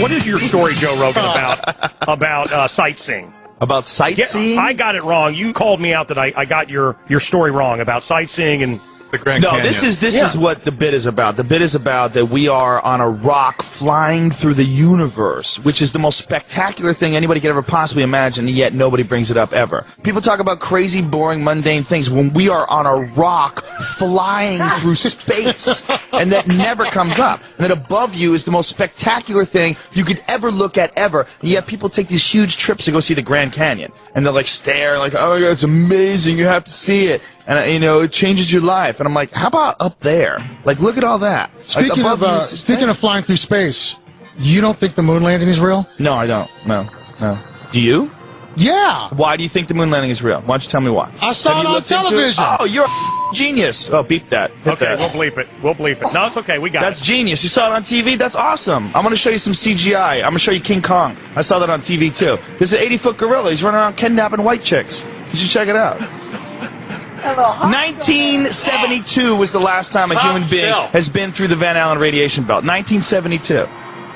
What is your story, Joe Rogan, about sightseeing? About sightseeing? I got it wrong. You called me out that I got your story wrong about sightseeing and the Grand Canyon. this is what the bit is about. The bit is about that we are on a rock flying through the universe, which is the most spectacular thing anybody could ever possibly imagine, and yet nobody brings it up ever. People talk about crazy, boring, mundane things when we are on a rock flying through space, and that never comes up. And that above you is the most spectacular thing you could ever look at ever. And yet people take these huge trips to go see the Grand Canyon, and they're like stare, like, oh my God, it's amazing, you have to see it. And, you know, it changes your life. And I'm like, how about up there? Like, look at all that. Speaking of flying through space, you don't think the moon landing is real? No, I don't. No. Do you? Yeah. Why do you think the moon landing is real? Why don't you tell me why? I saw it on television. Oh, you're a genius. Oh, beep that. Hit that. we'll bleep it. We'll bleep it. No, it's okay. We got That's genius. You saw it on TV? That's awesome. I'm going to show you some CGI. I'm going to show you King Kong. I saw that on TV, too. There's an 80-foot gorilla. He's running around kidnapping white chicks. You should check it out. 1972 was the last time a human being has been through the Van Allen radiation belt. 1972.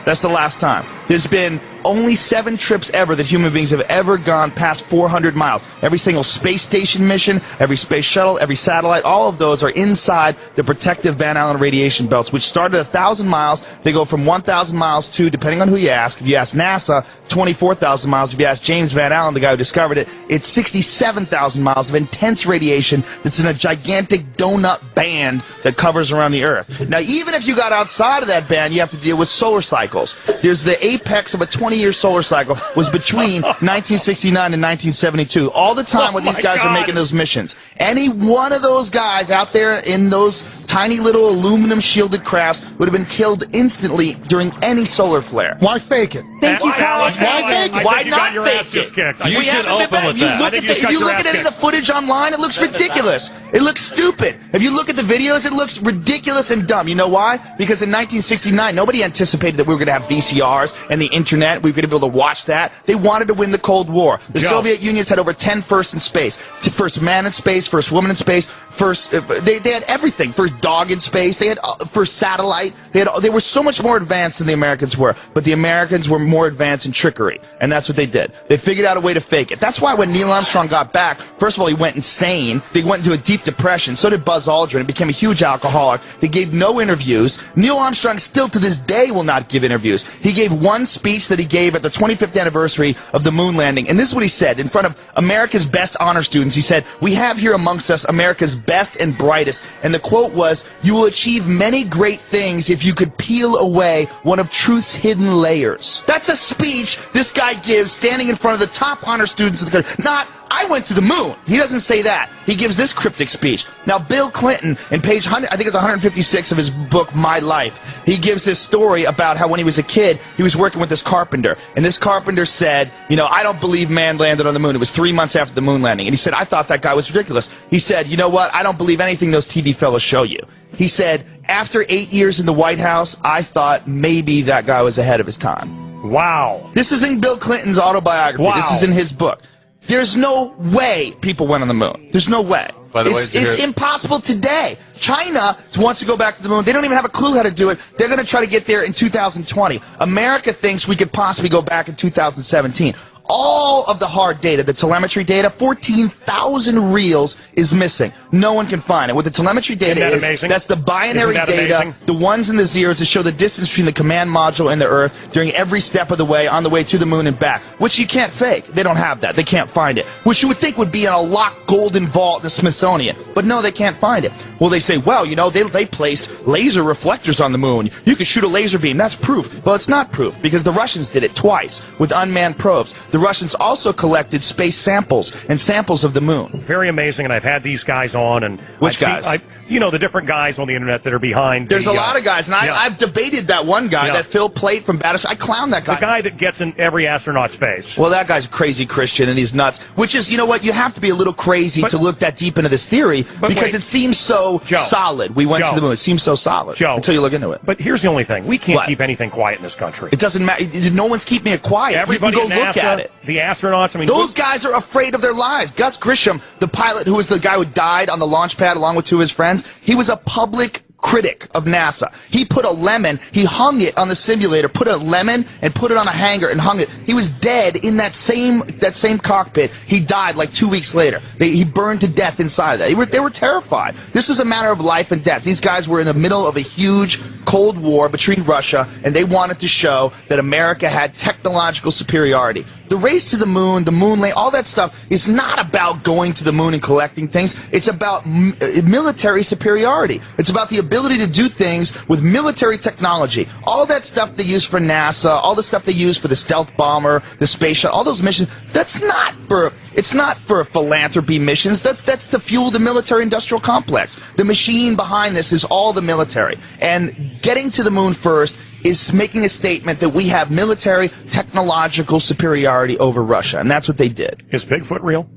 That's the last time. There's been only 7 trips ever that human beings have ever gone past 400 miles. Every single space station mission, every space shuttle, every satellite, all of those are inside the protective Van Allen radiation belts, which start at 1,000 miles. They go from 1,000 miles to, depending on who you ask, if you ask NASA, 24,000 miles. If you ask James Van Allen, the guy who discovered it, it's 67,000 miles of intense radiation that's in a gigantic donut band that covers around the Earth. Now, even if you got outside of that band, you have to deal with solar cycles. There's the apex of a 20-year solar cycle was between 1969 and 1972. All the time when these guys are making those missions. Any one of those guys out there in those tiny little aluminum shielded crafts would have been killed instantly during any solar flare. Why fake it? Thank you, Carlos. Why not fake it? You should open with that. If you look at any of the footage online, it looks ridiculous. It looks stupid. If you look at the videos, it looks ridiculous and dumb. You know why? Because in 1969, nobody anticipated that we were going to have VCRs and the internet. We were going to be able to watch that. They wanted to win the Cold War. The Soviet Union's had over 10 firsts in space. First man in space, first woman in space, first they had everything. First dog in space. They had first satellite. They were so much more advanced than the Americans were. But the Americans were more advanced in trickery, and that's what they did. They figured out a way to fake it. That's why when Neil Armstrong got back, first of all, he went insane. They went into a deep depression. So did Buzz Aldrin. He became a huge alcoholic. They gave no interviews. Neil Armstrong still to this day will not give interviews. He gave one speech that he gave at the 25th anniversary of the moon landing, and this is what he said in front of America's best honor students. He said, "We have here amongst us America's best and brightest," and the quote was, "You will achieve many great things if you could peel away one of truth's hidden layers." That's a speech this guy gives standing in front of the top honor students of the country. Not, "I went to the moon." He doesn't say that. He gives this cryptic speech. Now, Bill Clinton, in page 100, I think it's 156 of his book, My Life, he gives this story about how when he was a kid, he was working with this carpenter. And this carpenter said, you know, "I don't believe man landed on the moon." It was 3 months after the moon landing. And he said, "I thought that guy was ridiculous." He said, "You know what? I don't believe anything those TV fellows show you." He said, "After 8 years in the White House, I thought maybe that guy was ahead of his time." Wow. This is in Bill Clinton's autobiography. Wow. This is in his book. There's no way people went on the moon. There's no way. By the way, it's impossible today. China wants to go back to the moon. They don't even have a clue how to do it. They're going to try to get there in 2020. America thinks we could possibly go back in 2017. All of the hard data, the telemetry data, 14,000 reels is missing. No one can find it. What the telemetry data is, that's the binary data, the ones and the zeros that show the distance between the command module and the Earth during every step of the way, on the way to the moon and back, which you can't fake. They don't have that. They can't find it. Which you would think would be in a locked golden vault in the Smithsonian. But no, they can't find it. Well, they say, well, you know, they placed laser reflectors on the moon. You could shoot a laser beam. That's proof. Well, it's not proof, because the Russians did it twice with unmanned probes. The Russians also collected space samples and samples of the moon. Very amazing, and I've had these guys on. And which guys? You know, the different guys on the internet that are behind. There's a lot of guys, and I've debated that one guy, that Phil Plait from Battleship. I clown that guy. The guy that gets in every astronaut's face. Well, that guy's a crazy Christian, and he's nuts. Which is, you know what, you have to be a little crazy to look that deep into this theory, because it seems so solid. We went to the moon. It seems so solid until you look into it. But here's the only thing. We can't keep anything quiet in this country. It doesn't matter. No one's keeping it quiet. Everybody you can go NASA, look at it. The astronauts, I mean, those guys are afraid of their lives. Gus Grisham, the pilot who was the guy who died on the launch pad along with 2 of his friends, he was a public critic of NASA. He put a lemon, he hung it on the simulator, put a lemon and put it on a hanger and hung it. He was dead in that same cockpit. He died like 2 weeks later. He burned to death inside of that. They were terrified. This is a matter of life and death. These guys were in the middle of a huge Cold War between Russia, and they wanted to show that America had technological superiority. The race to the moon landing, all that stuff is not about going to the moon and collecting things. It's about military superiority. It's about the ability to do things with military technology. All that stuff they use for NASA, all the stuff they use for the stealth bomber, the space shuttle, all those missions, it's not for philanthropy missions. That's to fuel the military-industrial complex. The machine behind this is all the military. And getting to the moon first is making a statement that we have military technological superiority over Russia, and that's what they did. Is Bigfoot real?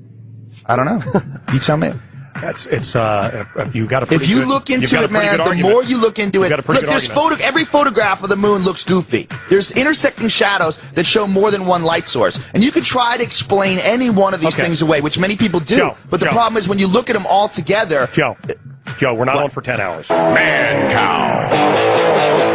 I don't know. You tell me. You got a pretty If you good, look into it, man, the argument. more you look into it, Look, there's every photograph of the moon looks goofy. There's intersecting shadows that show more than one light source, and you could try to explain any one of these things away, which many people do. But the problem is when you look at them all together. Joe, we're not on for 10 hours. Man cow.